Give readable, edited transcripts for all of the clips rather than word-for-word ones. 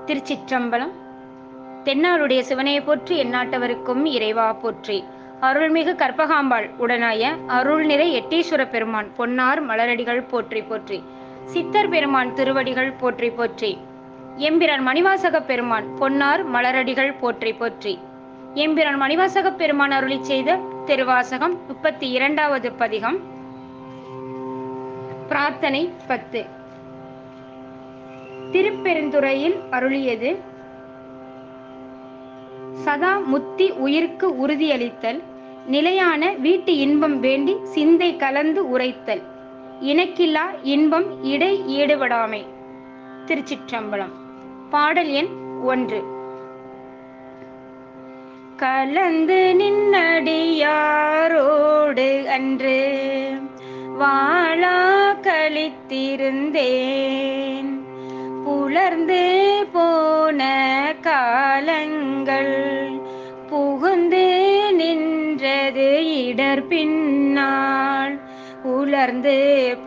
திருச்சிற்றம்பலம். தென்னாளுடைய சிவனையை போற்றி, எந்நாட்டவருக்கும் இறைவா போற்றி. அருள்மிகு கற்பகாம்பாள் உடனாய அருள்நிறை எட்டீஸ்வர பெருமான் பொன்னார் மலரடிகள் போற்றி போற்றி. சித்தர் பெருமான் திருவடிகள் போற்றி போற்றி. எம்பிரான் மணிவாசக பெருமான் பொன்னார் மலரடிகள் போற்றி போற்றி. எம்பிரான் மணிவாசக பெருமான் அருளி செய்த திருவாசகம் 32வது பதிகம். பிரார்த்தனை 10. திருப்பெருந்துறையில் அருளியது. சதா முத்தி உயிர்க்கு உறுதியளித்தல், நிலையான வீட்டு இன்பம் வேண்டி சிந்தை கலந்து உரைத்தல், இணக்கில்லா இன்பம் இடை ஈடுபடாமை. திருச்சிற்றம்பலம். பாடல் எண் 1. கலந்து நின்னடியாரோடு அன்று வாழா கழித்திருந்தேன், புலர்ந்து போன காலங்கள் புகுந்து நின்றது இடர் பின்னால், உலர்ந்து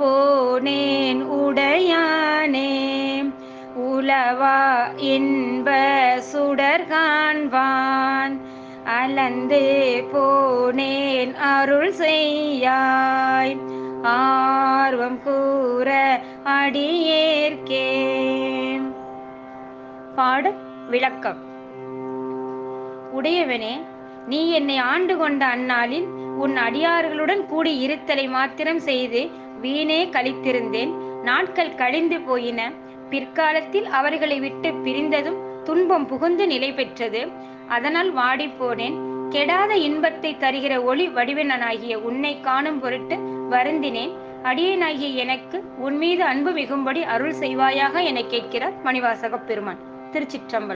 போனேன் உடையானே உலவா இன்ப சுடர் காண்பான், அலந்து போனேன் அருள் செய்யாய் ஆர்வம் கூற அடியேற்கே. பாட விளக்கம். உடையவனே, நீ என்னை ஆண்டு கொண்ட அந்நாளில் உன் அடியார்களுடன் கூடி இருத்தலை மாத்திரம் செய்து வீணே கழித்திருந்தேன். நாட்கள் கழிந்து போயின. பிற்காலத்தில் அவர்களை விட்டு பிரிந்ததும் துன்பம் புகுந்து நிலை பெற்றது. அதனால் வாடிப்போனேன். கெடாத இன்பத்தை தருகிற ஒளி வடிவனாகிய உன்னை காணும் பொருட்டு வருந்தினேன். அடியேனாகிய எனக்கு உன் மீது அன்பு மிகும்படி அருள் செய்வாயாக என கேட்கிறார் மணிவாசக பெருமான். திருச்சிற்றம்பலம்.